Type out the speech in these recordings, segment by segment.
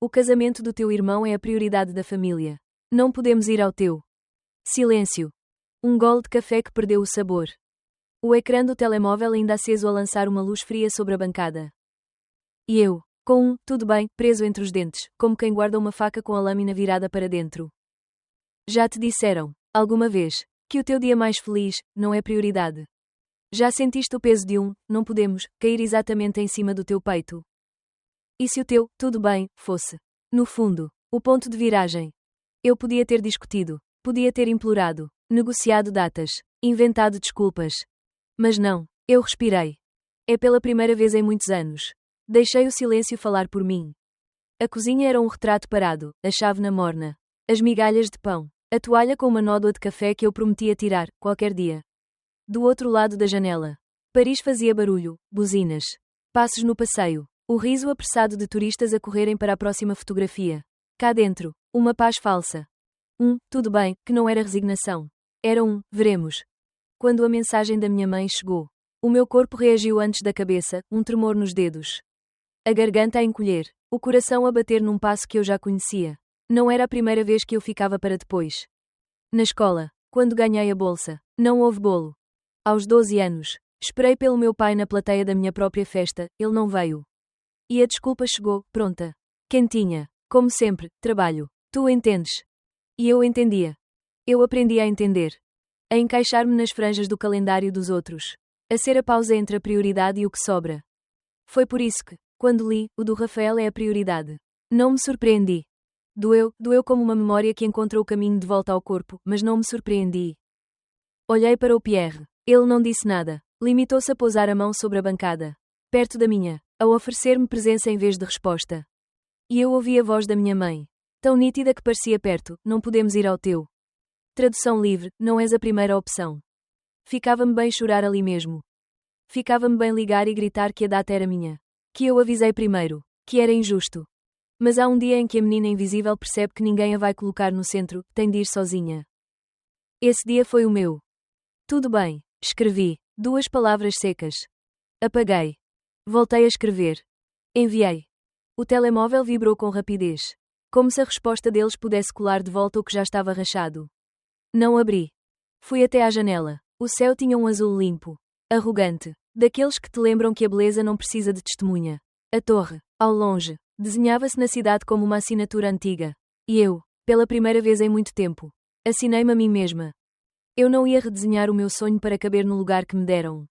O casamento do teu irmão é a prioridade da família. Não podemos ir ao teu. Silêncio. Um gole de café que perdeu o sabor. O ecrã do telemóvel ainda aceso a lançar uma luz fria sobre a bancada. E eu, com tudo bem, preso entre os dentes, como quem guarda uma faca com a lâmina virada para dentro. Já te disseram, alguma vez, que o teu dia mais feliz não é prioridade? Já sentiste o peso de não podemos, cair exatamente em cima do teu peito? E se o teu, tudo bem, fosse, no fundo, o ponto de viragem? Eu podia ter discutido, podia ter implorado, negociado datas, inventado desculpas. Mas não, eu respirei. É pela primeira vez em muitos anos. Deixei o silêncio falar por mim. A cozinha era um retrato parado, a chávena morna, as migalhas de pão, a toalha com uma nódoa de café que eu prometia tirar, qualquer dia. Do outro lado da janela, Paris fazia barulho, buzinas, passos no passeio, o riso apressado de turistas a correrem para a próxima fotografia. Cá dentro, uma paz falsa. Tudo bem, que não era resignação. Era veremos. Quando a mensagem da minha mãe chegou, o meu corpo reagiu antes da cabeça, um tremor nos dedos. A garganta a encolher, o coração a bater num passo que eu já conhecia. Não era a primeira vez que eu ficava para depois. Na escola, quando ganhei a bolsa, não houve bolo. Aos 12 anos, esperei pelo meu pai na plateia da minha própria festa, ele não veio. E a desculpa chegou, pronta. Quentinha. Como sempre, trabalho. Tu entendes. E eu entendia. Eu aprendi a entender. A encaixar-me nas franjas do calendário dos outros. A ser a pausa entre a prioridade e o que sobra. Foi por isso que, quando li, o do Rafael é a prioridade. Não me surpreendi. Doeu como uma memória que encontra o caminho de volta ao corpo, mas não me surpreendi. Olhei para o Pierre. Ele não disse nada. Limitou-se a pousar a mão sobre a bancada. Perto da minha, a oferecer-me presença em vez de resposta. E eu ouvi a voz da minha mãe. Tão nítida que parecia perto, não podemos ir ao teu. Tradução livre, não és a primeira opção. Ficava-me bem chorar ali mesmo. Ficava-me bem ligar e gritar que a data era minha. Que eu avisei primeiro. Que era injusto. Mas há um dia em que a menina invisível percebe que ninguém a vai colocar no centro, tem de ir sozinha. Esse dia foi o meu. Tudo bem, escrevi. 2 palavras secas. Apaguei. Voltei a escrever. Enviei. O telemóvel vibrou com rapidez. Como se a resposta deles pudesse colar de volta o que já estava rachado. Não abri. Fui até à janela. O céu tinha um azul limpo. Arrogante. Daqueles que te lembram que a beleza não precisa de testemunha. A torre, ao longe, desenhava-se na cidade como uma assinatura antiga. E eu, pela primeira vez em muito tempo, assinei-me a mim mesma. Eu não ia redesenhar o meu sonho para caber no lugar que me deram.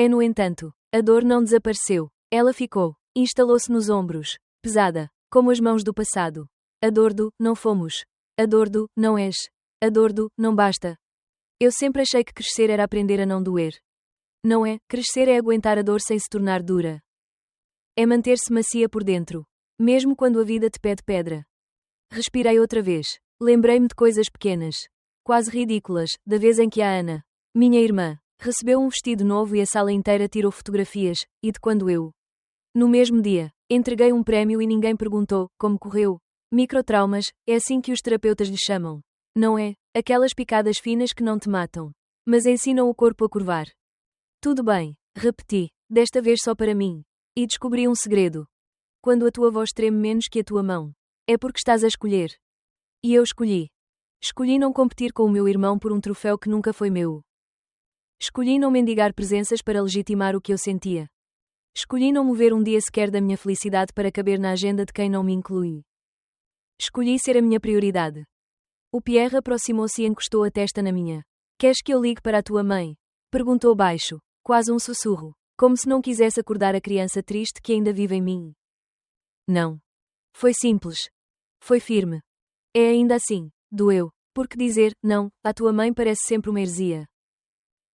No entanto, a dor não desapareceu. Ela ficou. Instalou-se nos ombros. Pesada, como as mãos do passado. A dor do, não fomos. A dor do, não és. A dor do, não basta. Eu sempre achei que crescer era aprender a não doer. Não é, crescer é aguentar a dor sem se tornar dura. É manter-se macia por dentro. Mesmo quando a vida te pede pedra. Respirei outra vez. Lembrei-me de coisas pequenas. Quase ridículas, da vez em que a Ana, minha irmã, recebeu um vestido novo e a sala inteira tirou fotografias, e de quando eu, no mesmo dia, entreguei um prémio e ninguém perguntou como correu. Microtraumas, é assim que os terapeutas lhe chamam. Não é? Aquelas picadas finas que não te matam, mas ensinam o corpo a curvar. Tudo bem, repeti, desta vez só para mim. E descobri um segredo. Quando a tua voz treme menos que a tua mão, é porque estás a escolher. E eu escolhi. Escolhi não competir com o meu irmão por um troféu que nunca foi meu. Escolhi não mendigar presenças para legitimar o que eu sentia. Escolhi não mover um dia sequer da minha felicidade para caber na agenda de quem não me inclui. Escolhi ser a minha prioridade. O Pierre aproximou-se e encostou a testa na minha. Queres que eu ligue para a tua mãe? Perguntou baixo, quase um sussurro, como se não quisesse acordar a criança triste que ainda vive em mim. Não. Foi simples. Foi firme. É ainda assim, doeu, porque dizer não à tua mãe parece sempre uma heresia.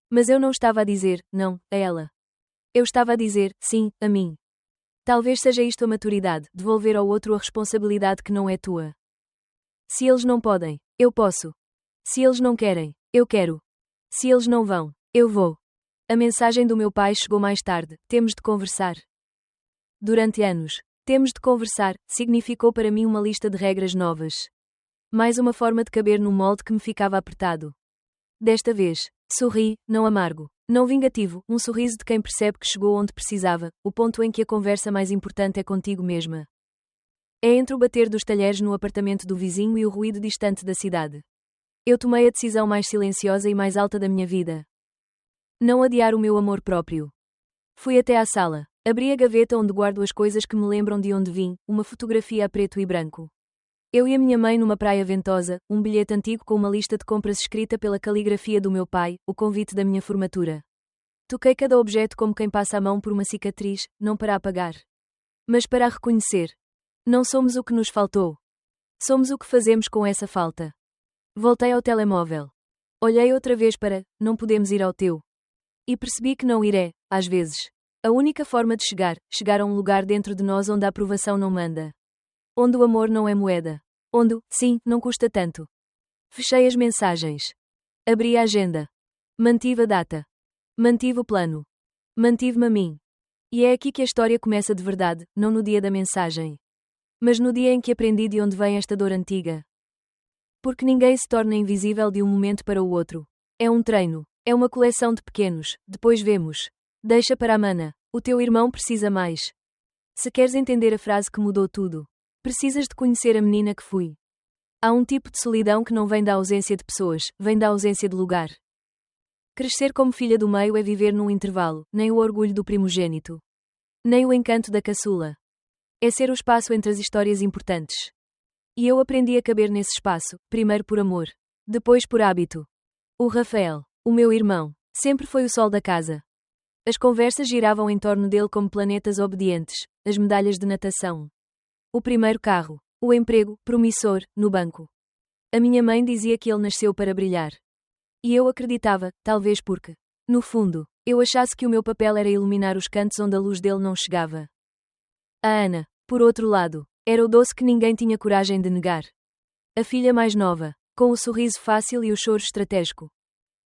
Mas eu não estava a dizer não a ela. Eu estava a dizer sim a mim. Talvez seja isto a maturidade, devolver ao outro a responsabilidade que não é tua. Se eles não podem, eu posso. Se eles não querem, eu quero. Se eles não vão, eu vou. A mensagem do meu pai chegou mais tarde. Temos de conversar. Durante anos, temos de conversar, significou para mim uma lista de regras novas. Mais uma forma de caber num molde que me ficava apertado. Desta vez, sorri, não amargo, não vingativo, um sorriso de quem percebe que chegou onde precisava, o ponto em que a conversa mais importante é contigo mesma. É entre o bater dos talheres no apartamento do vizinho e o ruído distante da cidade. Eu tomei a decisão mais silenciosa e mais alta da minha vida. Não adiar o meu amor próprio. Fui até à sala. Abri a gaveta onde guardo as coisas que me lembram de onde vim, uma fotografia a preto e branco. Eu e a minha mãe numa praia ventosa, um bilhete antigo com uma lista de compras escrita pela caligrafia do meu pai, o convite da minha formatura. Toquei cada objeto como quem passa a mão por uma cicatriz, não para apagar, mas para a reconhecer. Não somos o que nos faltou. Somos o que fazemos com essa falta. Voltei ao telemóvel. Olhei outra vez para, não podemos ir ao teu. E percebi que não iré, às vezes. A única forma de chegar a um lugar dentro de nós onde a aprovação não manda. Onde o amor não é moeda. Onde, sim, não custa tanto. Fechei as mensagens. Abri a agenda. Mantive a data. Mantive o plano. Mantive-me a mim. E é aqui que a história começa de verdade, não no dia da mensagem. Mas no dia em que aprendi de onde vem esta dor antiga. Porque ninguém se torna invisível de um momento para o outro. É um treino. É uma coleção de pequenos, depois vemos. Deixa para a mana. O teu irmão precisa mais. Se queres entender a frase que mudou tudo, precisas de conhecer a menina que fui. Há um tipo de solidão que não vem da ausência de pessoas, vem da ausência de lugar. Crescer como filha do meio é viver num intervalo, nem o orgulho do primogênito. Nem o encanto da caçula. É ser o espaço entre as histórias importantes. E eu aprendi a caber nesse espaço, primeiro por amor. Depois por hábito. O Rafael, o meu irmão, sempre foi o sol da casa. As conversas giravam em torno dele como planetas obedientes, as medalhas de natação. O primeiro carro, o emprego, promissor, no banco. A minha mãe dizia que ele nasceu para brilhar. E eu acreditava, talvez porque, no fundo, eu achasse que o meu papel era iluminar os cantos onde a luz dele não chegava. A Ana, por outro lado, era o doce que ninguém tinha coragem de negar. A filha mais nova, com o sorriso fácil e o choro estratégico.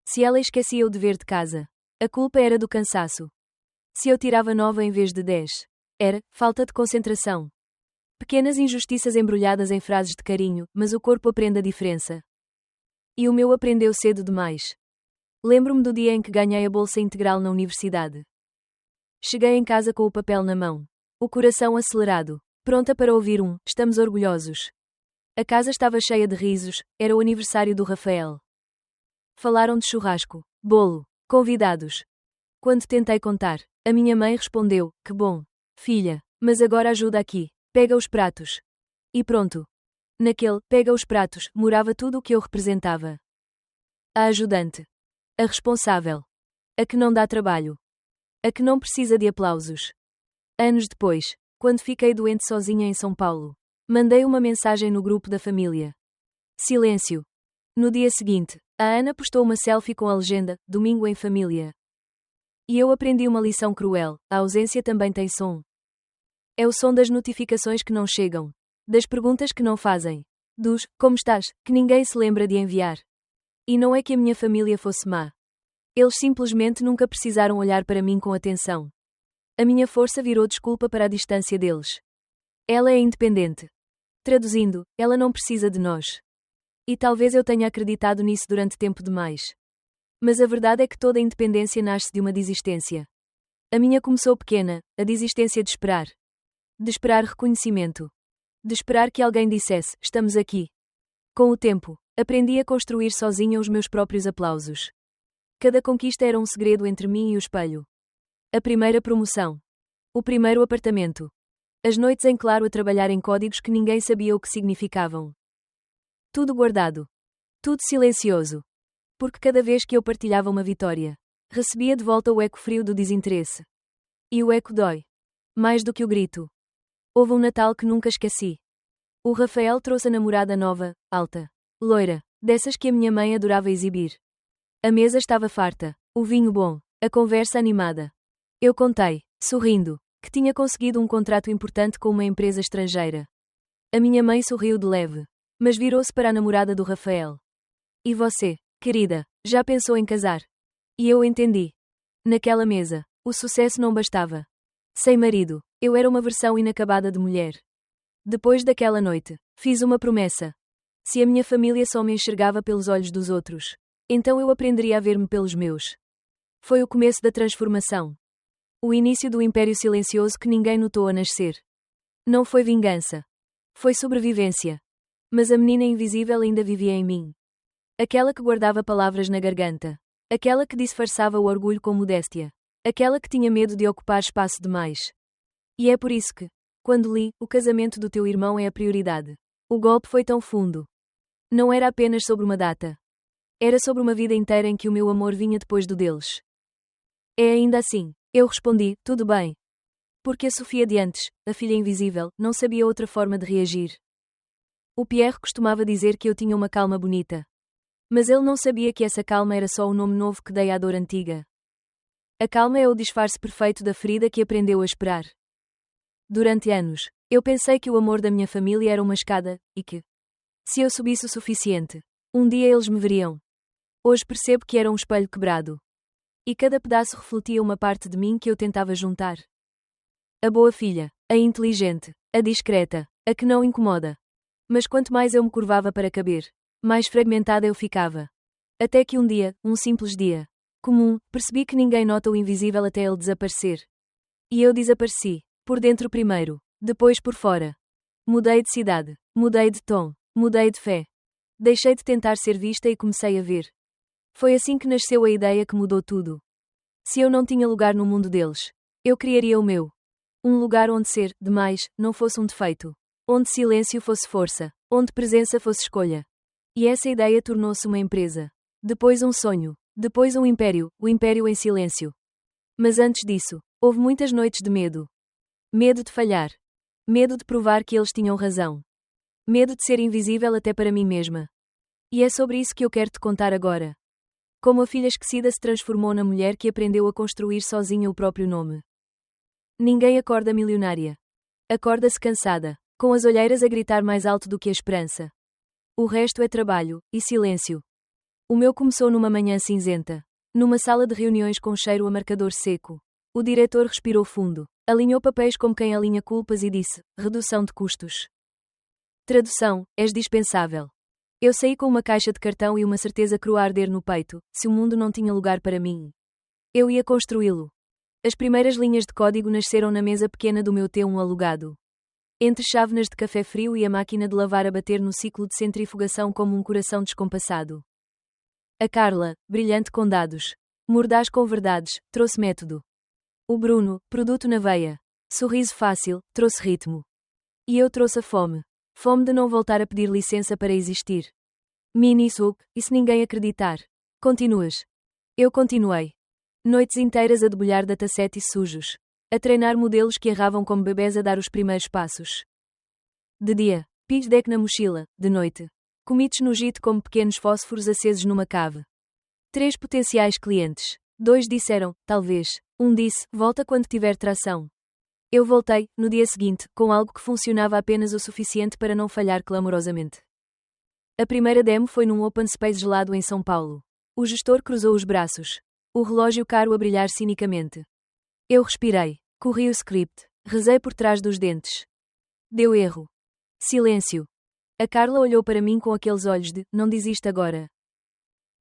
Se ela esquecia o dever de casa, a culpa era do cansaço. Se eu tirava 9 em vez de 10, era falta de concentração. Pequenas injustiças embrulhadas em frases de carinho, mas o corpo aprende a diferença. E o meu aprendeu cedo demais. Lembro-me do dia em que ganhei a bolsa integral na universidade. Cheguei em casa com o papel na mão. O coração acelerado. Pronta para ouvir estamos orgulhosos. A casa estava cheia de risos, era o aniversário do Rafael. Falaram de churrasco, bolo, convidados. Quando tentei contar, a minha mãe respondeu, que bom, filha, mas agora ajuda aqui, pega os pratos. E pronto. Naquele, pega os pratos, morava tudo o que eu representava. A ajudante. A responsável. A que não dá trabalho. A que não precisa de aplausos. Anos depois, quando fiquei doente sozinha em São Paulo, mandei uma mensagem no grupo da família. Silêncio. No dia seguinte, a Ana postou uma selfie com a legenda, Domingo em Família. E eu aprendi uma lição cruel, a ausência também tem som. É o som das notificações que não chegam. Das perguntas que não fazem. Dos, como estás, que ninguém se lembra de enviar. E não é que a minha família fosse má. Eles simplesmente nunca precisaram olhar para mim com atenção. A minha força virou desculpa para a distância deles. Ela é independente. Traduzindo, ela não precisa de nós. E talvez eu tenha acreditado nisso durante tempo demais. Mas a verdade é que toda independência nasce de uma desistência. A minha começou pequena, a desistência de esperar. De esperar reconhecimento. De esperar que alguém dissesse, estamos aqui. Com o tempo, aprendi a construir sozinha os meus próprios aplausos. Cada conquista era um segredo entre mim e o espelho. A primeira promoção. O primeiro apartamento. As noites em claro a trabalhar em códigos que ninguém sabia o que significavam. Tudo guardado. Tudo silencioso. Porque cada vez que eu partilhava uma vitória, recebia de volta o eco frio do desinteresse. E o eco dói. Mais do que o grito. Houve um Natal que nunca esqueci. O Rafael trouxe a namorada nova, alta, loira, dessas que a minha mãe adorava exibir. A mesa estava farta, o vinho bom, a conversa animada. Eu contei, sorrindo, que tinha conseguido um contrato importante com uma empresa estrangeira. A minha mãe sorriu de leve, mas virou-se para a namorada do Rafael. E você, querida, já pensou em casar? E eu entendi. Naquela mesa, o sucesso não bastava. Sem marido, eu era uma versão inacabada de mulher. Depois daquela noite, fiz uma promessa. Se a minha família só me enxergava pelos olhos dos outros, então eu aprenderia a ver-me pelos meus. Foi o começo da transformação. O início do império silencioso que ninguém notou a nascer. Não foi vingança. Foi sobrevivência. Mas a menina invisível ainda vivia em mim. Aquela que guardava palavras na garganta. Aquela que disfarçava o orgulho com modéstia. Aquela que tinha medo de ocupar espaço demais. E é por isso que, quando li, o casamento do teu irmão é a prioridade. O golpe foi tão fundo. Não era apenas sobre uma data. Era sobre uma vida inteira em que o meu amor vinha depois do deles. É ainda assim. Eu respondi, tudo bem. Porque a Sofia de antes, a filha invisível, não sabia outra forma de reagir. O Pierre costumava dizer que eu tinha uma calma bonita. Mas ele não sabia que essa calma era só o nome novo que dei à dor antiga. A calma é o disfarce perfeito da ferida que aprendeu a esperar. Durante anos, eu pensei que o amor da minha família era uma escada, e que, se eu subisse o suficiente, um dia eles me veriam. Hoje percebo que era um espelho quebrado. E cada pedaço refletia uma parte de mim que eu tentava juntar. A boa filha, a inteligente, a discreta, a que não incomoda. Mas quanto mais eu me curvava para caber, mais fragmentada eu ficava. Até que um dia, um simples dia comum, percebi que ninguém nota o invisível até ele desaparecer. E eu desapareci, por dentro primeiro, depois por fora. Mudei de cidade, mudei de tom, mudei de fé. Deixei de tentar ser vista e comecei a ver. Foi assim que nasceu a ideia que mudou tudo. Se eu não tinha lugar no mundo deles, eu criaria o meu. Um lugar onde ser, demais, não fosse um defeito. Onde silêncio fosse força. Onde presença fosse escolha. E essa ideia tornou-se uma empresa. Depois um sonho. Depois um império, o império em silêncio. Mas antes disso, houve muitas noites de medo. Medo de falhar. Medo de provar que eles tinham razão. Medo de ser invisível até para mim mesma. E é sobre isso que eu quero te contar agora. Como a filha esquecida se transformou na mulher que aprendeu a construir sozinha o próprio nome. Ninguém acorda milionária. Acorda-se cansada, com as olheiras a gritar mais alto do que a esperança. O resto é trabalho, e silêncio. O meu começou numa manhã cinzenta. Numa sala de reuniões com cheiro a marcador seco. O diretor respirou fundo, alinhou papéis como quem alinha culpas e disse, redução de custos. Tradução, és dispensável. Eu saí com uma caixa de cartão e uma certeza crua a arder no peito, se o mundo não tinha lugar para mim. Eu ia construí-lo. As primeiras linhas de código nasceram na mesa pequena do meu T1 alugado. Entre chávenas de café frio e a máquina de lavar a bater no ciclo de centrifugação como um coração descompassado. A Carla, brilhante com dados, mordaz com verdades, trouxe método. O Bruno, produto na veia, sorriso fácil, trouxe ritmo. E eu trouxe a fome. Fome de não voltar a pedir licença para existir. Mini Suk, e se ninguém acreditar? Continuas. Eu continuei. Noites inteiras a debulhar datasets sujos. A treinar modelos que erravam como bebés a dar os primeiros passos. De dia, pitch deck na mochila, de noite. Comidos no JIT como pequenos fósforos acesos numa cave. 3 potenciais clientes. 2 disseram, talvez. 1 disse, volta quando tiver tração. Eu voltei, no dia seguinte, com algo que funcionava apenas o suficiente para não falhar clamorosamente. A primeira demo foi num open space gelado em São Paulo. O gestor cruzou os braços. O relógio caro a brilhar cinicamente. Eu respirei. Corri o script. Rezei por trás dos dentes. Deu erro. Silêncio. A Carla olhou para mim com aqueles olhos de, não desiste agora.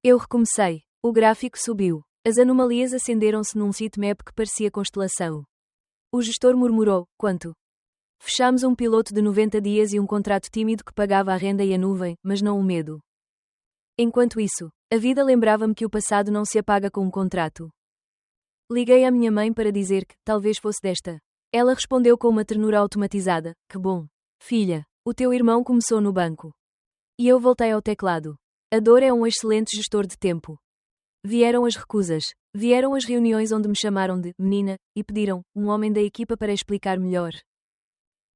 Eu recomecei. O gráfico subiu. As anomalias acenderam-se num sitemap que parecia constelação. O gestor murmurou, quanto? Fechámos um piloto de 90 dias e um contrato tímido que pagava a renda e a nuvem, mas não o medo. Enquanto isso, a vida lembrava-me que o passado não se apaga com um contrato. Liguei à minha mãe para dizer que, talvez fosse desta. Ela respondeu com uma ternura automatizada, que bom. Filha, o teu irmão começou no banco. E eu voltei ao teclado. A dor é um excelente gestor de tempo. Vieram as recusas. Vieram as reuniões onde me chamaram de menina e pediram um homem da equipa para explicar melhor.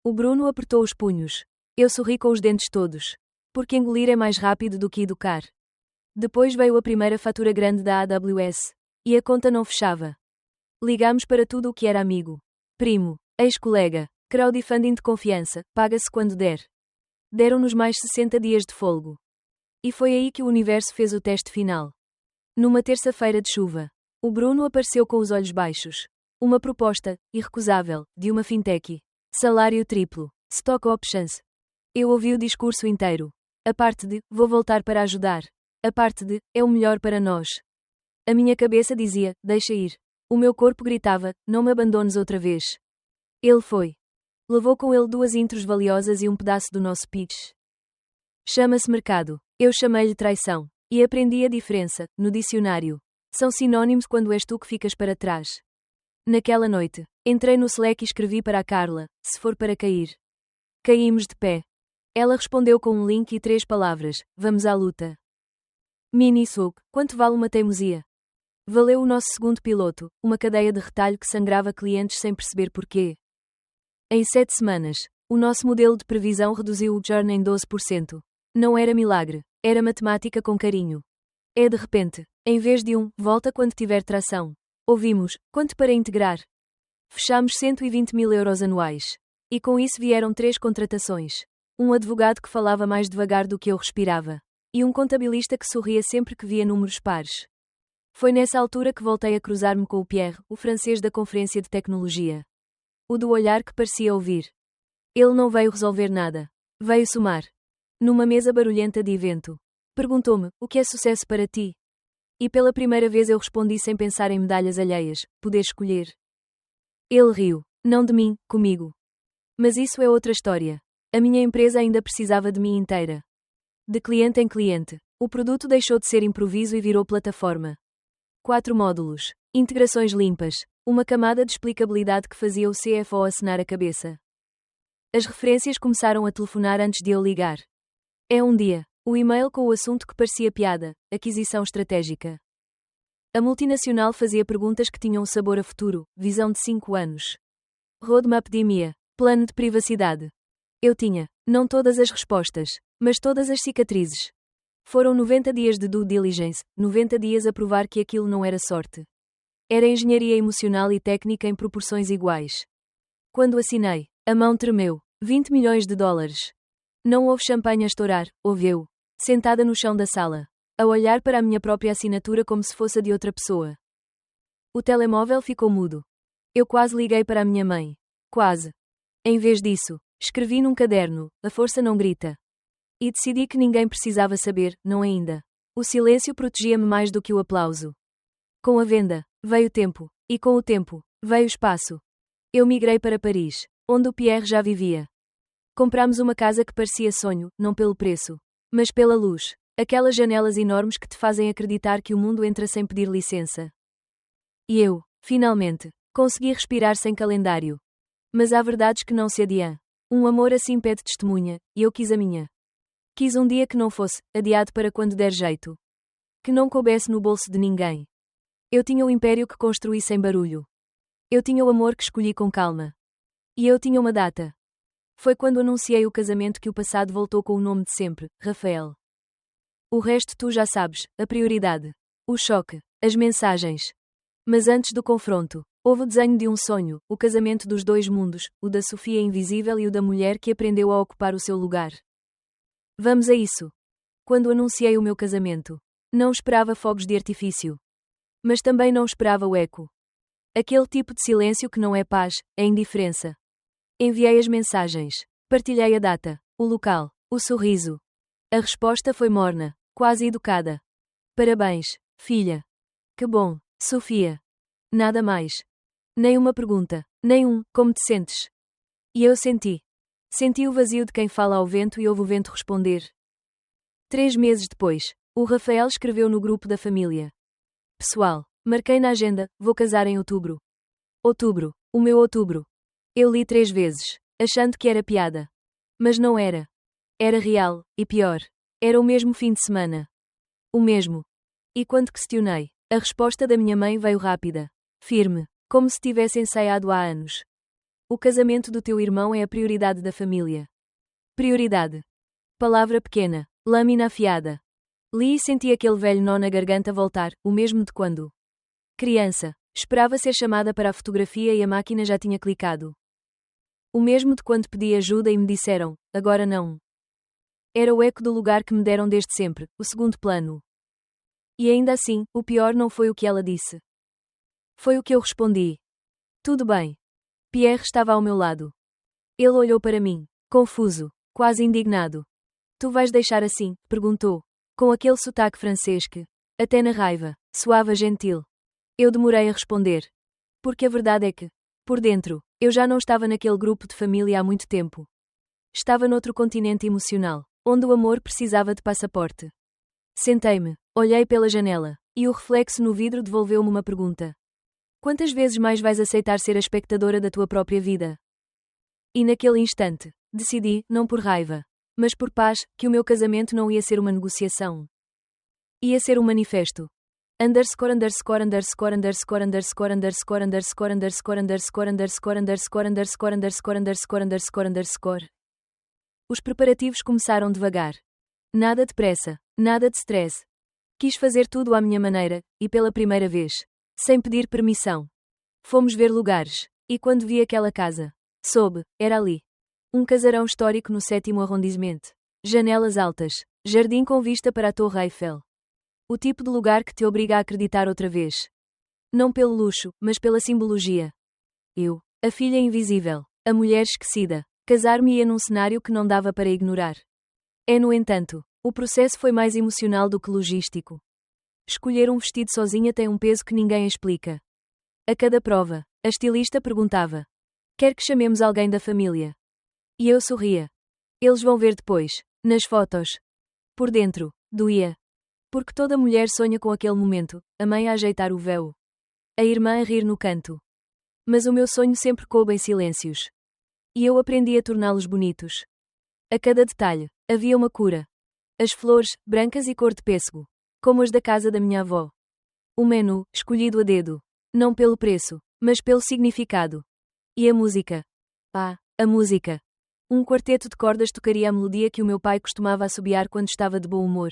O Bruno apertou os punhos. Eu sorri com os dentes todos. Porque engolir é mais rápido do que educar. Depois veio a primeira fatura grande da AWS. E a conta não fechava. Ligámos para tudo o que era amigo. Primo, ex-colega, crowdfunding de confiança, paga-se quando der. Deram-nos mais 60 dias de folgo. E foi aí que o universo fez o teste final. Numa terça-feira de chuva. O Bruno apareceu com os olhos baixos. Uma proposta, irrecusável, de uma fintech. Salário triplo. Stock options. Eu ouvi o discurso inteiro. A parte de, vou voltar para ajudar. A parte de, é o melhor para nós. A minha cabeça dizia, deixa ir. O meu corpo gritava, não me abandones outra vez. Ele foi. Levou com ele 2 intros valiosas e um pedaço do nosso pitch. Chama-se mercado. Eu chamei-lhe traição. E aprendi a diferença, no dicionário. São sinónimos quando és tu que ficas para trás. Naquela noite, entrei no Slack e escrevi para a Carla, se for para cair. Caímos de pé. Ela respondeu com um link e 3 palavras, vamos à luta. Mini-souk, quanto vale uma teimosia? Valeu o nosso segundo piloto, uma cadeia de retalho que sangrava clientes sem perceber porquê. Em 7 semanas, o nosso modelo de previsão reduziu o churn em 12%. Não era milagre, era matemática com carinho. É de repente, em vez de volta quando tiver tração. Ouvimos, quanto para integrar? Fechamos 120 mil euros anuais. E com isso vieram 3 contratações. Um advogado que falava mais devagar do que eu respirava. E um contabilista que sorria sempre que via números pares. Foi nessa altura que voltei a cruzar-me com o Pierre, o francês da conferência de tecnologia. O do olhar que parecia ouvir. Ele não veio resolver nada. Veio somar. Numa mesa barulhenta de evento. Perguntou-me, o que é sucesso para ti? E pela primeira vez eu respondi sem pensar em medalhas alheias, poder escolher. Ele riu. Não de mim, comigo. Mas isso é outra história. A minha empresa ainda precisava de mim inteira. De cliente em cliente, o produto deixou de ser improviso e virou plataforma. 4 módulos. Integrações limpas. Uma camada de explicabilidade que fazia o CFO acenar a cabeça. As referências começaram a telefonar antes de eu ligar. É um dia. O e-mail com o assunto que parecia piada, aquisição estratégica. A multinacional fazia perguntas que tinham sabor a futuro, visão de 5 anos. Roadmap de EMEA, plano de privacidade. Eu tinha, não todas as respostas, mas todas as cicatrizes. Foram 90 dias de due diligence, 90 dias a provar que aquilo não era sorte. Era engenharia emocional e técnica em proporções iguais. Quando assinei, a mão tremeu. 20 milhões de dólares. Não houve champanhe a estourar, houve eu. Sentada no chão da sala, a olhar para a minha própria assinatura como se fosse a de outra pessoa. O telemóvel ficou mudo. Eu quase liguei para a minha mãe. Quase. Em vez disso, escrevi num caderno, a força não grita. E decidi que ninguém precisava saber, não ainda. O silêncio protegia-me mais do que o aplauso. Com a venda, veio tempo. E com o tempo, veio espaço. Eu migrei para Paris, onde o Pierre já vivia. Comprámos uma casa que parecia sonho, não pelo preço, mas pela luz. Aquelas janelas enormes que te fazem acreditar que o mundo entra sem pedir licença. E eu, finalmente, consegui respirar sem calendário. Mas há verdades que não se adiam. Um amor assim pede testemunha, e eu quis a minha. Quis um dia que não fosse adiado para quando der jeito. Que não coubesse no bolso de ninguém. Eu tinha o império que construí sem barulho. Eu tinha o amor que escolhi com calma. E eu tinha uma data. Foi quando anunciei o casamento que o passado voltou com o nome de sempre, Rafael. O resto tu já sabes, a prioridade. O choque, as mensagens. Mas antes do confronto, houve o desenho de um sonho, o casamento dos 2 mundos, o da Sofia invisível e o da mulher que aprendeu a ocupar o seu lugar. Vamos a isso. Quando anunciei o meu casamento, não esperava fogos de artifício. Mas também não esperava o eco. Aquele tipo de silêncio que não é paz, é indiferença. Enviei as mensagens. Partilhei a data, o local, o sorriso. A resposta foi morna, quase educada. Parabéns, filha. Que bom, Sofia. Nada mais. Nem uma pergunta, nem como te sentes? E eu senti. Senti o vazio de quem fala ao vento e ouve o vento responder. 3 meses depois, o Rafael escreveu no grupo da família. Pessoal, marquei na agenda, vou casar em outubro. Outubro, o meu outubro. Eu li 3 vezes, achando que era piada. Mas não era. Era real, e pior. Era o mesmo fim de semana. O mesmo. E quando questionei, a resposta da minha mãe veio rápida. Firme, como se tivesse ensaiado há anos. O casamento do teu irmão é a prioridade da família. Prioridade. Palavra pequena, lâmina afiada. Li e senti aquele velho nó na garganta voltar, o mesmo de quando. Criança, esperava ser chamada para a fotografia e a máquina já tinha clicado. O mesmo de quando pedi ajuda e me disseram, agora não. Era o eco do lugar que me deram desde sempre, o segundo plano. E ainda assim, o pior não foi o que ela disse. Foi o que eu respondi. Tudo bem. Pierre estava ao meu lado. Ele olhou para mim, confuso, quase indignado. Tu vais deixar assim? Perguntou, com aquele sotaque francês que, até na raiva, soava gentil. Eu demorei a responder. Porque a verdade é que, Por dentro, eu já não estava naquele grupo de família há muito tempo. Estava noutro continente emocional, onde o amor precisava de passaporte. Sentei-me, olhei pela janela, e o reflexo no vidro devolveu-me uma pergunta. Quantas vezes mais vais aceitar ser a espectadora da tua própria vida? E naquele instante, decidi, não por raiva, mas por paz, que o meu casamento não ia ser uma negociação. Ia ser um manifesto. Underscore underscore underscore underscore underscore underscore underscore underscore underscore underscore underscore underscore underscore underscore underscore underscore. Os preparativos começaram devagar. Nada de pressa, nada de stress. Quis fazer tudo à minha maneira, e pela primeira vez, sem pedir permissão. Fomos ver lugares, e quando vi aquela casa, soube, era ali. Um casarão histórico no 7º arrondissement. Janelas altas, jardim com vista para a Torre Eiffel. O tipo de lugar que te obriga a acreditar outra vez. Não pelo luxo, mas pela simbologia. Eu, a filha invisível, a mulher esquecida, casar-me-ia num cenário que não dava para ignorar. No entanto, o processo foi mais emocional do que logístico. Escolher um vestido sozinha tem um peso que ninguém explica. A cada prova, a estilista perguntava: quer que chamemos alguém da família? E eu sorria. Eles vão ver depois, nas fotos. Por dentro, doía. Porque toda mulher sonha com aquele momento, a mãe a ajeitar o véu. A irmã a rir no canto. Mas o meu sonho sempre coube em silêncios. E eu aprendi a torná-los bonitos. A cada detalhe, havia uma cura. As flores, brancas e cor de pêssego. Como as da casa da minha avó. O menu, escolhido a dedo. Não pelo preço, mas pelo significado. E a música. A música. Um quarteto de cordas tocaria a melodia que o meu pai costumava assobiar quando estava de bom humor.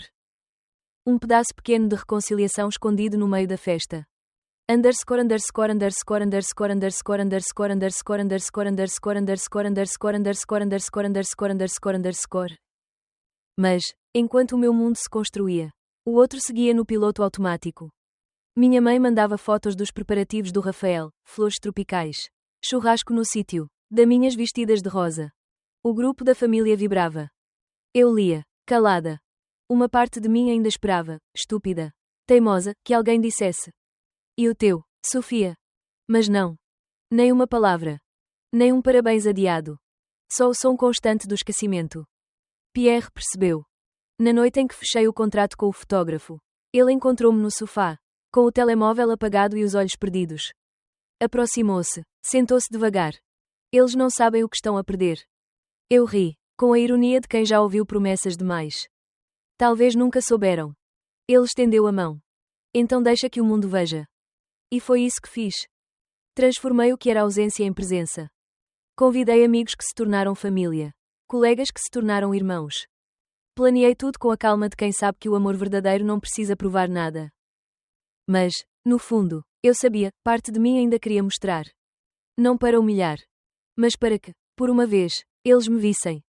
Um pedaço pequeno de reconciliação escondido no meio da festa. Underscore underscore underscore underscore underscore underscore underscore underscore underscore underscore underscore underscore underscore underscore underscore underscore. Mas, enquanto o meu mundo se construía, o outro seguia no piloto automático. Minha mãe mandava fotos dos preparativos do Rafael, flores tropicais, churrasco no sítio, daminhas vestidas de rosa. O grupo da família vibrava. Eu lia, calada. Uma parte de mim ainda esperava, estúpida, teimosa, que alguém dissesse: e o teu, Sofia? Mas não. Nem uma palavra. Nem um parabéns adiado. Só o som constante do esquecimento. Pierre percebeu. Na noite em que fechei o contrato com o fotógrafo, ele encontrou-me no sofá, com o telemóvel apagado e os olhos perdidos. Aproximou-se, sentou-se devagar. Eles não sabem o que estão a perder. Eu ri, com a ironia de quem já ouviu promessas demais. Talvez nunca souberam. Ele estendeu a mão. Então deixa que o mundo veja. E foi isso que fiz. Transformei o que era ausência em presença. Convidei amigos que se tornaram família. Colegas que se tornaram irmãos. Planeei tudo com a calma de quem sabe que o amor verdadeiro não precisa provar nada. Mas, no fundo, eu sabia, parte de mim ainda queria mostrar. Não para humilhar. Mas para que, por uma vez, eles me vissem.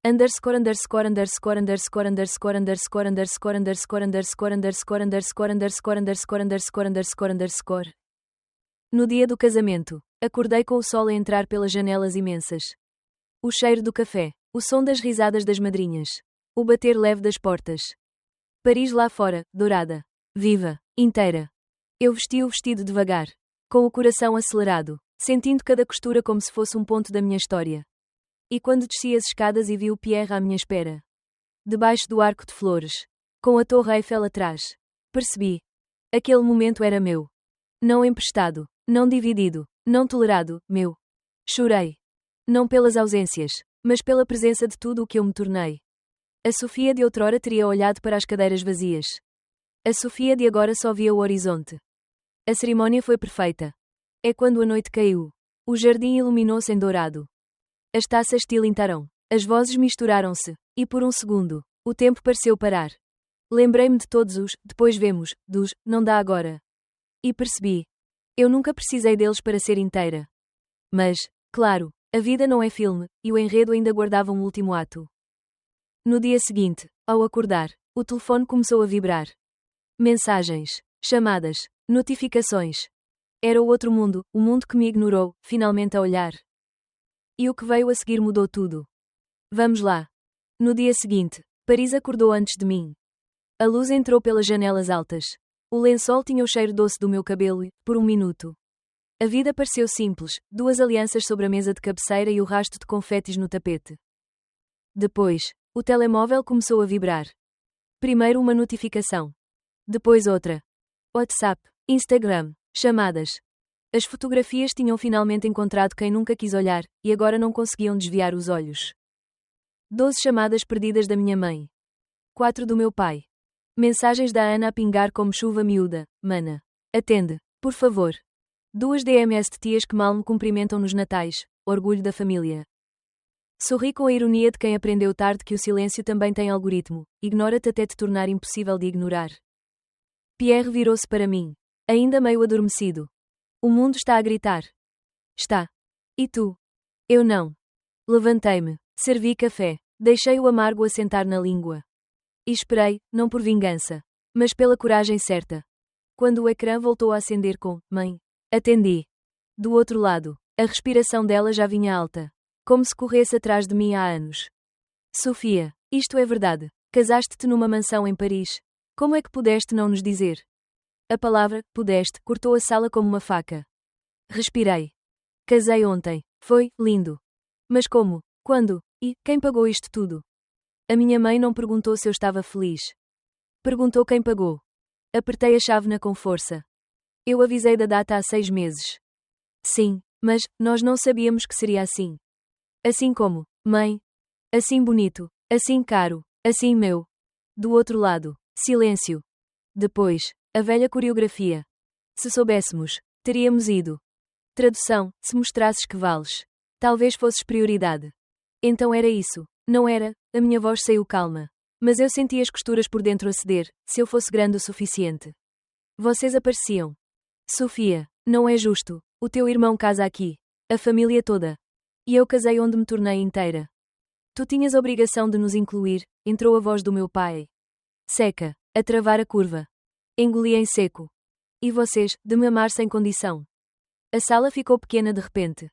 Underscore underscore underscore underscore underscore underscore underscore underscore underscore underscore underscore underscore underscore underscore underscore underscore. No dia do casamento, acordei com o sol a entrar pelas janelas imensas. O cheiro do café, o som das risadas das madrinhas, o bater leve das portas. Paris lá fora, dourada, viva, inteira. Eu vesti o vestido devagar, com o coração acelerado, sentindo cada costura como se fosse um ponto da minha história. E quando desci as escadas e vi o Pierre à minha espera, debaixo do arco de flores, com a Torre Eiffel atrás, percebi. Aquele momento era meu. Não emprestado, não dividido, não tolerado, meu. Chorei. Não pelas ausências, mas pela presença de tudo o que eu me tornei. A Sofia de outrora teria olhado para as cadeiras vazias. A Sofia de agora só via o horizonte. A cerimónia foi perfeita. É quando a noite caiu. O jardim iluminou-se em dourado. As taças tilintaram. As vozes misturaram-se. E por um segundo, o tempo pareceu parar. Lembrei-me de todos os, depois vemos, dos, não dá agora. E percebi. Eu nunca precisei deles para ser inteira. Mas, claro, a vida não é filme, e o enredo ainda guardava um último ato. No dia seguinte, ao acordar, o telefone começou a vibrar. Mensagens, chamadas, notificações. Era o outro mundo, o mundo que me ignorou, finalmente a olhar. E o que veio a seguir mudou tudo. Vamos lá. No dia seguinte, Paris acordou antes de mim. A luz entrou pelas janelas altas. O lençol tinha o cheiro doce do meu cabelo e, por um minuto, A vida pareceu simples, 2 alianças sobre a mesa de cabeceira e o rasto de confetes no tapete. Depois, o telemóvel começou a vibrar. Primeiro uma notificação. Depois outra. WhatsApp, Instagram, chamadas. As fotografias tinham finalmente encontrado quem nunca quis olhar, e agora não conseguiam desviar os olhos. 12 chamadas perdidas da minha mãe. 4 do meu pai. Mensagens da Ana a pingar como chuva miúda. Mana. Atende, por favor. 2 DMS de tias que mal me cumprimentam nos natais. Orgulho da família. Sorri com a ironia de quem aprendeu tarde que o silêncio também tem algoritmo. Ignora-te até te tornar impossível de ignorar. Pierre virou-se para mim. Ainda meio adormecido. O mundo está a gritar. Está. E tu? Eu não. Levantei-me. Servi café. Deixei o amargo assentar na língua. E esperei, não por vingança, mas pela coragem certa. Quando o ecrã voltou a acender com "Mãe", atendi. Do outro lado, a respiração dela já vinha alta, como se corresse atrás de mim há anos. Sofia, isto é verdade. Casaste-te numa mansão em Paris. Como é que pudeste não nos dizer? A palavra "pudeste" cortou a sala como uma faca. Respirei. Casei ontem. Foi lindo. Mas como? Quando? E quem pagou isto tudo? A minha mãe não perguntou se eu estava feliz. Perguntou quem pagou. Apertei a chávena com força. Eu avisei da data há 6 meses. Sim, mas nós não sabíamos que seria assim. Assim como, mãe. Assim bonito. Assim caro. Assim meu. Do outro lado, silêncio. Depois, a velha coreografia. Se soubéssemos, teríamos ido. Tradução, se mostrasses que vales. Talvez fosses prioridade. Então era isso. Não era, a minha voz saiu calma. Mas eu senti as costuras por dentro a ceder, se eu fosse grande o suficiente. Vocês apareciam. Sofia, não é justo. O teu irmão casa aqui. A família toda. E eu casei onde me tornei inteira. Tu tinhas a obrigação de nos incluir, entrou a voz do meu pai. Seca, a travar a curva. Engoli em seco. E vocês, de me amar sem condição. A sala ficou pequena de repente.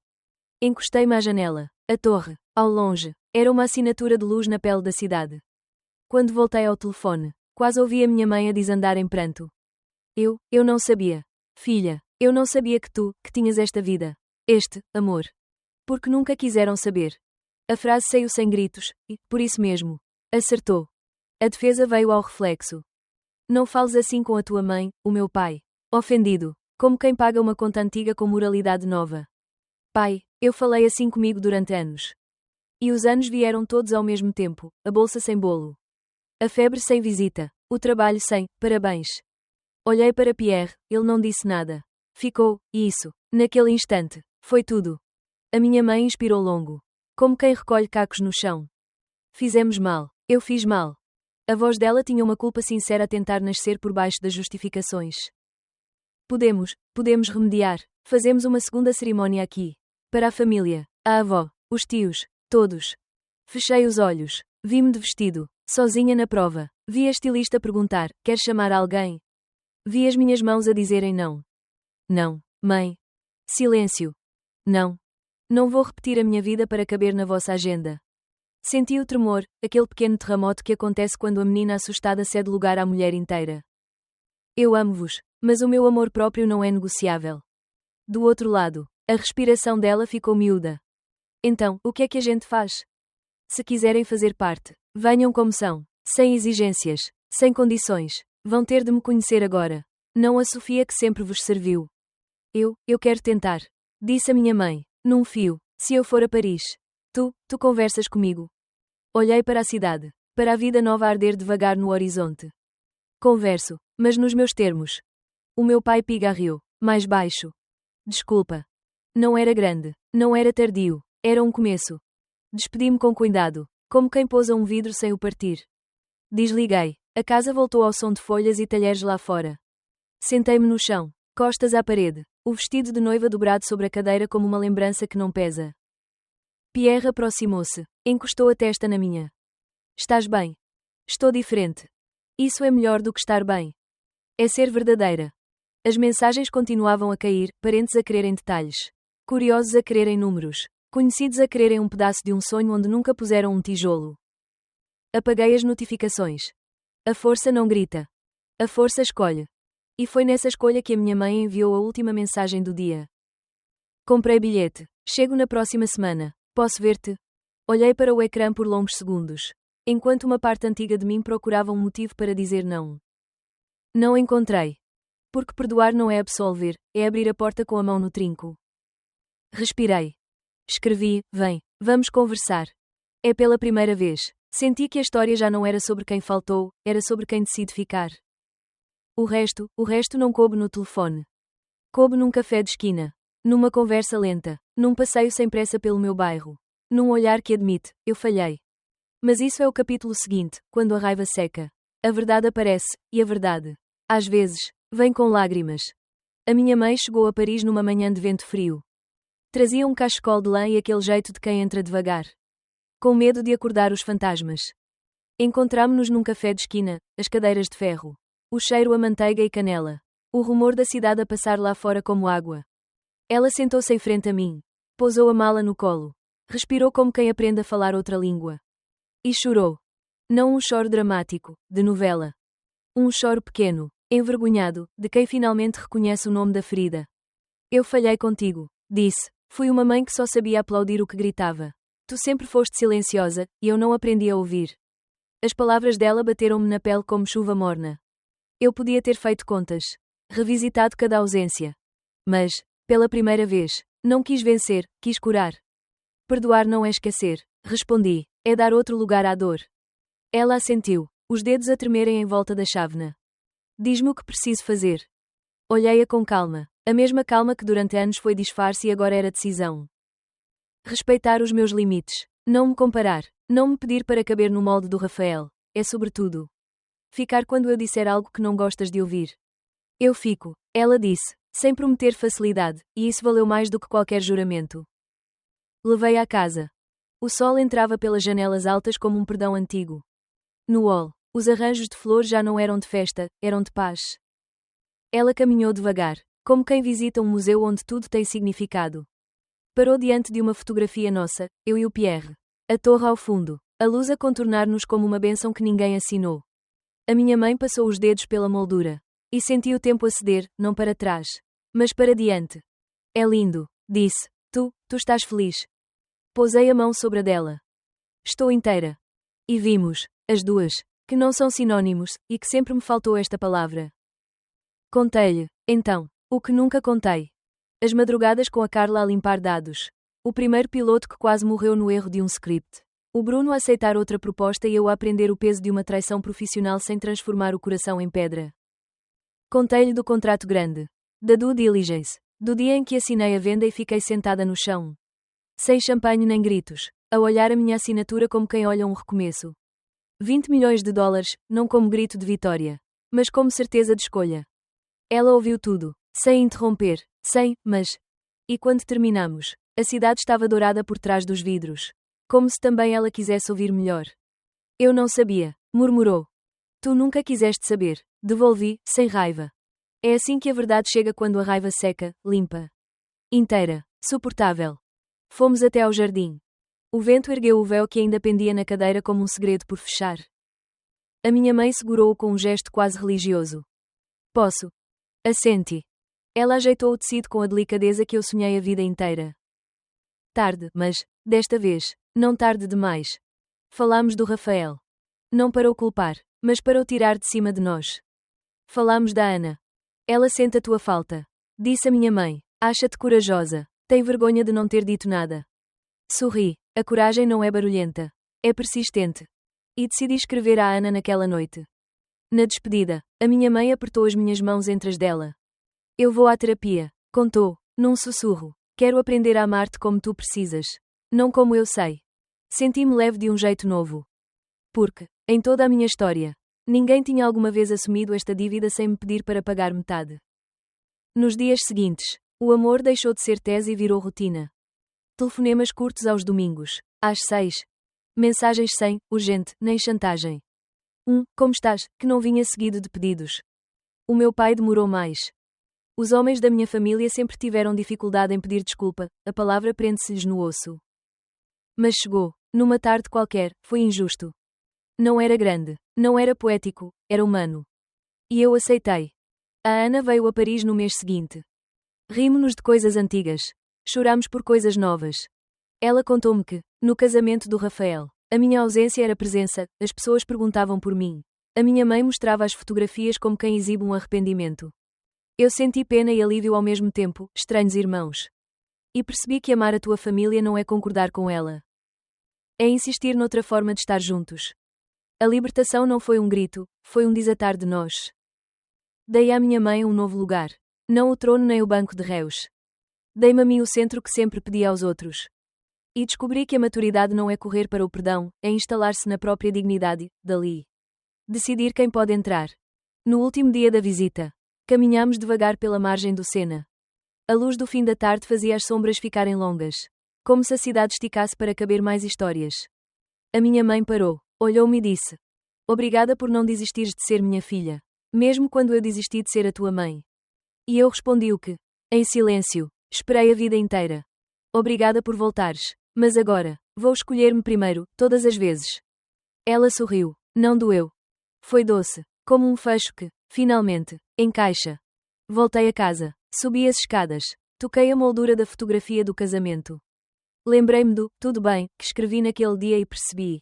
Encostei-me à janela. A torre, ao longe, era uma assinatura de luz na pele da cidade. Quando voltei ao telefone, quase ouvi a minha mãe a desandar em pranto. Eu não sabia. Filha, eu não sabia que tu, que tinhas esta vida. Este, amor. Porque nunca quiseram saber. A frase saiu sem gritos, e, por isso mesmo, acertou. A defesa veio ao reflexo. Não fales assim com a tua mãe, o meu pai. Ofendido, como quem paga uma conta antiga com moralidade nova. Pai, eu falei assim comigo durante anos. E os anos vieram todos ao mesmo tempo, a bolsa sem bolo. A febre sem visita, o trabalho sem parabéns. Olhei para Pierre, ele não disse nada. Ficou, e isso, naquele instante, foi tudo. A minha mãe inspirou longo. Como quem recolhe cacos no chão. Fizemos mal, eu fiz mal. A voz dela tinha uma culpa sincera a tentar nascer por baixo das justificações. Podemos remediar. Fazemos uma segunda cerimónia aqui. Para a família, a avó, os tios, todos. Fechei os olhos. Vi-me de vestido, sozinha na prova. Vi a estilista perguntar, quer chamar alguém? Vi as minhas mãos a dizerem não. Não, mãe. Silêncio. Não. Não vou repetir a minha vida para caber na vossa agenda. Senti o tremor, aquele pequeno terremoto que acontece quando a menina assustada cede lugar à mulher inteira. Eu amo-vos, mas o meu amor próprio não é negociável. Do outro lado, a respiração dela ficou miúda. Então, o que é que a gente faz? Se quiserem fazer parte, venham como são, sem exigências, sem condições. Vão ter de me conhecer agora. Não a Sofia que sempre vos serviu. Eu quero tentar. Disse a minha mãe, num fio, se eu for a Paris. Tu conversas comigo. Olhei para a cidade, para a vida nova a arder devagar no horizonte. Converso, mas nos meus termos. O meu pai pigarreou, mais baixo. Desculpa. Não era grande, não era tardio, era um começo. Despedi-me com cuidado, como quem pousa um vidro sem o partir. Desliguei. A casa voltou ao som de folhas e talheres lá fora. Sentei-me no chão, costas à parede, o vestido de noiva dobrado sobre a cadeira como uma lembrança que não pesa. Pierre aproximou-se, encostou a testa na minha. Estás bem? Estou diferente. Isso é melhor do que estar bem. É ser verdadeira. As mensagens continuavam a cair, parentes a quererem detalhes. Curiosos a quererem números. Conhecidos a quererem um pedaço de um sonho onde nunca puseram um tijolo. Apaguei as notificações. A força não grita. A força escolhe. E foi nessa escolha que a minha mãe enviou a última mensagem do dia. Comprei bilhete. Chego na próxima semana. Posso ver-te? Olhei para o ecrã por longos segundos, enquanto uma parte antiga de mim procurava um motivo para dizer não. Não encontrei. Porque perdoar não é absolver, é abrir a porta com a mão no trinco. Respirei. Escrevi: vem, vamos conversar. É pela primeira vez. Senti que a história já não era sobre quem faltou, era sobre quem decide ficar. O resto não coube no telefone. Coube num café de esquina. Numa conversa lenta. Num passeio sem pressa pelo meu bairro. Num olhar que admite: eu falhei. Mas isso é o capítulo seguinte, quando a raiva seca. A verdade aparece, e a verdade, às vezes, vem com lágrimas. A minha mãe chegou a Paris numa manhã de vento frio. Trazia um cachecol de lã e aquele jeito de quem entra devagar, com medo de acordar os fantasmas. Encontrámo-nos num café de esquina, as cadeiras de ferro. O cheiro a manteiga e canela. O rumor da cidade a passar lá fora como água. Ela sentou-se em frente a mim. Pousou a mala no colo. Respirou como quem aprende a falar outra língua. E chorou. Não um choro dramático, de novela. Um choro pequeno, envergonhado, de quem finalmente reconhece o nome da ferida. Eu falhei contigo, disse. Fui uma mãe que só sabia aplaudir o que gritava. Tu sempre foste silenciosa, e eu não aprendi a ouvir. As palavras dela bateram-me na pele como chuva morna. Eu podia ter feito contas. Revisitado cada ausência. Mas, pela primeira vez, não quis vencer, quis curar. Perdoar não é esquecer, respondi. É dar outro lugar à dor. Ela assentiu, os dedos a tremerem em volta da chávena. Diz-me o que preciso fazer. Olhei-a com calma, a mesma calma que durante anos foi disfarce e agora era decisão. Respeitar os meus limites. Não me comparar. Não me pedir para caber no molde do Rafael. É sobretudo ficar quando eu disser algo que não gostas de ouvir. Eu fico, ela disse, sem prometer facilidade, e isso valeu mais do que qualquer juramento. Levei-a à casa. O sol entrava pelas janelas altas como um perdão antigo. No hall, os arranjos de flores já não eram de festa, eram de paz. Ela caminhou devagar, como quem visita um museu onde tudo tem significado. Parou diante de uma fotografia nossa, eu e o Pierre. A torre ao fundo, a luz a contornar-nos como uma bênção que ninguém assinou. A minha mãe passou os dedos pela moldura. E senti o tempo a ceder, não para trás, mas para diante. É lindo, disse. Tu estás feliz. Pousei a mão sobre a dela. Estou inteira. E vimos, as duas, que não são sinônimos, e que sempre me faltou esta palavra. Contei-lhe, então, o que nunca contei. As madrugadas com a Carla a limpar dados. O primeiro piloto que quase morreu no erro de um script. O Bruno a aceitar outra proposta e eu a aprender o peso de uma traição profissional sem transformar o coração em pedra. Contei-lhe do contrato grande. Da due diligence. Do dia em que assinei a venda e fiquei sentada no chão. Sem champanhe nem gritos. A olhar a minha assinatura como quem olha um recomeço. 20 milhões de dólares, não como grito de vitória. Mas como certeza de escolha. Ela ouviu tudo. Sem interromper. Sem, mas... E quando terminamos, a cidade estava dourada por trás dos vidros. Como se também ela quisesse ouvir melhor. Eu não sabia, murmurou. Tu nunca quiseste saber. Devolvi, sem raiva. É assim que a verdade chega quando a raiva seca, limpa. Inteira. Suportável. Fomos até ao jardim. O vento ergueu o véu que ainda pendia na cadeira como um segredo por fechar. A minha mãe segurou-o com um gesto quase religioso. Posso? Assenti. Ela ajeitou o tecido com a delicadeza que eu sonhei a vida inteira. Tarde, mas, desta vez, não tarde demais. Falámos do Rafael. Não para o culpar, mas para o tirar de cima de nós. Falámos da Ana. Ela sente a tua falta. Disse a minha mãe. Acha-te corajosa. Tem vergonha de não ter dito nada. Sorri. A coragem não é barulhenta. É persistente. E decidi escrever à Ana naquela noite. Na despedida, a minha mãe apertou as minhas mãos entre as dela. Eu vou à terapia, contou, num sussurro. Quero aprender a amar-te como tu precisas. Não como eu sei. Senti-me leve de um jeito novo. Porque, em toda a minha história, ninguém tinha alguma vez assumido esta dívida sem me pedir para pagar metade. Nos dias seguintes, o amor deixou de ser tese e virou rotina. Telefonemas curtos aos domingos, às 6. Mensagens sem, urgente, nem chantagem. Como estás, que não vinha seguido de pedidos. O meu pai demorou mais. Os homens da minha família sempre tiveram dificuldade em pedir desculpa, a palavra prende-se-lhes no osso. Mas chegou, numa tarde qualquer, foi injusto. Não era grande, não era poético, era humano. E eu aceitei. A Ana veio a Paris no mês seguinte. Rimo-nos de coisas antigas. Chorámos por coisas novas. Ela contou-me que, no casamento do Rafael, a minha ausência era presença, as pessoas perguntavam por mim. A minha mãe mostrava as fotografias como quem exibe um arrependimento. Eu senti pena e alívio ao mesmo tempo, estranhos irmãos. E percebi que amar a tua família não é concordar com ela. É insistir noutra forma de estar juntos. A libertação não foi um grito, foi um desatar de nós. Dei à minha mãe um novo lugar. Não o trono nem o banco de réus. Dei-me a mim o centro que sempre pedi aos outros. E descobri que a maturidade não é correr para o perdão, é instalar-se na própria dignidade, dali. Decidir quem pode entrar. No último dia da visita, caminhámos devagar pela margem do Sena. A luz do fim da tarde fazia as sombras ficarem longas. Como se a cidade esticasse para caber mais histórias. A minha mãe parou, olhou-me e disse: Obrigada por não desistires de ser minha filha. Mesmo quando eu desisti de ser a tua mãe. E eu respondi o que, em silêncio, esperei a vida inteira. Obrigada por voltares. Mas agora, vou escolher-me primeiro, todas as vezes. Ela sorriu. Não doeu. Foi doce, como um fecho que, finalmente, encaixa. Voltei a casa. Subi as escadas. Toquei a moldura da fotografia do casamento. Lembrei-me do tudo bem que escrevi naquele dia e percebi.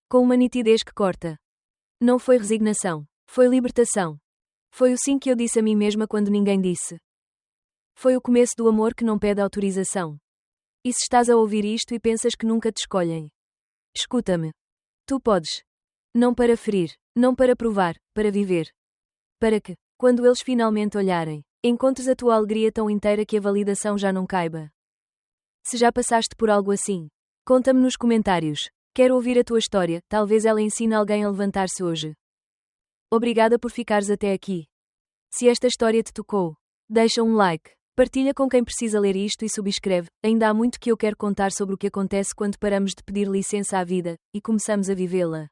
Com uma nitidez que corta. Não foi resignação. Foi libertação. Foi o sim que eu disse a mim mesma quando ninguém disse. Foi o começo do amor que não pede autorização. E se estás a ouvir isto e pensas que nunca te escolhem? Escuta-me. Tu podes. Não para ferir, não para provar, para viver. Para que, quando eles finalmente olharem, encontres a tua alegria tão inteira que a validação já não caiba. Se já passaste por algo assim, conta-me nos comentários. Quero ouvir a tua história, talvez ela ensine alguém a levantar-se hoje. Obrigada por ficares até aqui. Se esta história te tocou, deixa um like. Partilha com quem precisa ler isto e subscreve. Ainda há muito que eu quero contar sobre o que acontece quando paramos de pedir licença à vida e começamos a vivê-la.